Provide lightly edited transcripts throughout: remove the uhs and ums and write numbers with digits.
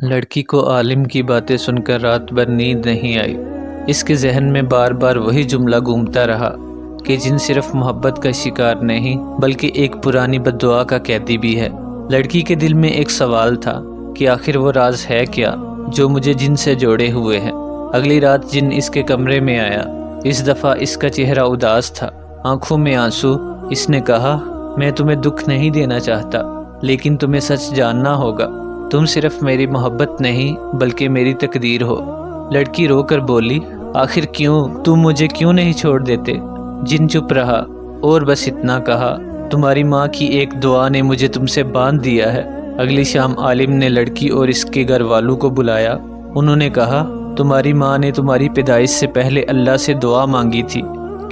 لڑکی کو عالم کی باتیں سن کر رات بھر نیند نہیں آئی۔ اس کے ذہن میں بار بار وہی جملہ گھومتا رہا کہ جن صرف محبت کا شکار نہیں بلکہ ایک پرانی بد دعا کا قیدی بھی ہے۔ لڑکی کے دل میں ایک سوال تھا کہ آخر وہ راز ہے کیا جو مجھے جن سے جوڑے ہوئے ہیں۔ اگلی رات جن اس کے کمرے میں آیا۔ اس دفعہ اس کا چہرہ اداس تھا، آنکھوں میں آنسو۔ اس نے کہا، میں تمہیں دکھ نہیں دینا چاہتا، لیکن تمہیں سچ جاننا ہوگا۔ تم صرف میری محبت نہیں بلکہ میری تقدیر ہو۔ لڑکی رو کر بولی، آخر کیوں؟ تم مجھے کیوں نہیں چھوڑ دیتے؟ جن چپ رہا اور بس اتنا کہا، تمہاری ماں کی ایک دعا نے مجھے تم سے باندھ دیا ہے۔ اگلی شام عالم نے لڑکی اور اس کے گھر والوں کو بلایا۔ انہوں نے کہا، تمہاری ماں نے تمہاری پیدائش سے پہلے اللہ سے دعا مانگی تھی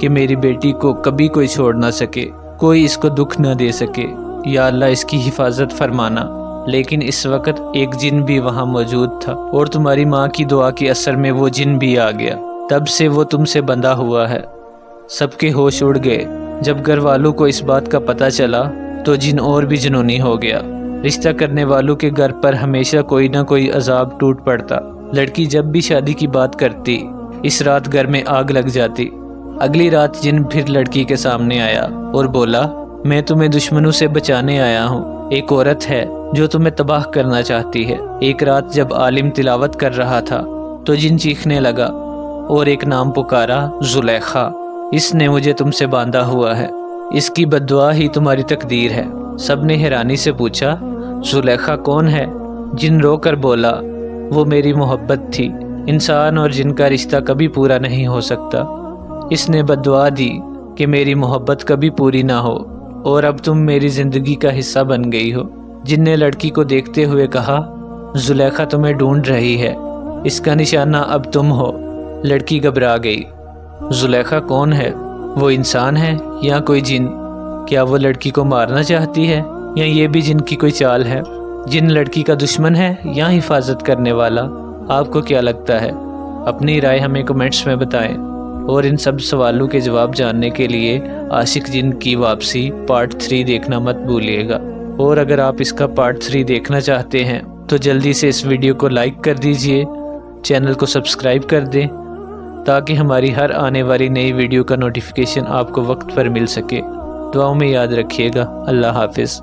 کہ میری بیٹی کو کبھی کوئی چھوڑ نہ سکے، کوئی اس کو دکھ نہ دے سکے، یا اللہ اس کی حفاظت فرمانا۔ لیکن اس وقت ایک جن بھی وہاں موجود تھا اور تمہاری ماں کی دعا کے اثر میں وہ جن بھی آ گیا۔ تب سے وہ تم سے بندھا ہوا ہے۔ سب کے ہوش اڑ گئے۔ جب گھر والوں کو اس بات کا پتہ چلا تو جن اور بھی جنونی ہو گیا۔ رشتہ کرنے والوں کے گھر پر ہمیشہ کوئی نہ کوئی عذاب ٹوٹ پڑتا۔ لڑکی جب بھی شادی کی بات کرتی، اس رات گھر میں آگ لگ جاتی۔ اگلی رات جن پھر لڑکی کے سامنے آیا اور بولا، میں تمہیں دشمنوں سے بچانے آیا ہوں۔ ایک عورت ہے جو تمہیں تباہ کرنا چاہتی ہے۔ ایک رات جب عالم تلاوت کر رہا تھا تو جن چیخنے لگا اور ایک نام پکارا، زلیخا۔ اس نے مجھے تم سے باندھا ہوا ہے، اس کی بد دعا ہی تمہاری تقدیر ہے۔ سب نے حیرانی سے پوچھا، زلیخا کون ہے؟ جن رو کر بولا، وہ میری محبت تھی۔ انسان اور جن کا رشتہ کبھی پورا نہیں ہو سکتا۔ اس نے بد دعا دی کہ میری محبت کبھی پوری نہ ہو، اور اب تم میری زندگی کا حصہ بن گئی ہو۔ جن نے لڑکی کو دیکھتے ہوئے کہا، زلیخا تمہیں ڈھونڈ رہی ہے، اس کا نشانہ اب تم ہو۔ لڑکی گھبرا گئی۔ زلیخا کون ہے؟ وہ انسان ہے یا کوئی جن؟ کیا وہ لڑکی کو مارنا چاہتی ہے یا یہ بھی جن کی کوئی چال ہے؟ جن لڑکی کا دشمن ہے یا حفاظت کرنے والا؟ آپ کو کیا لگتا ہے؟ اپنی رائے ہمیں کمنٹس میں بتائیں، اور ان سب سوالوں کے جواب جاننے کے لیے عاشق جن کی واپسی پارٹ 3 دیکھنا مت بھولیے گا۔ اور اگر آپ اس کا پارٹ 3 دیکھنا چاہتے ہیں تو جلدی سے اس ویڈیو کو لائک کر دیجئے، چینل کو سبسکرائب کر دیں تاکہ ہماری ہر آنے والی نئی ویڈیو کا نوٹیفیکیشن آپ کو وقت پر مل سکے۔ دعاؤں میں یاد رکھیے گا۔ اللہ حافظ۔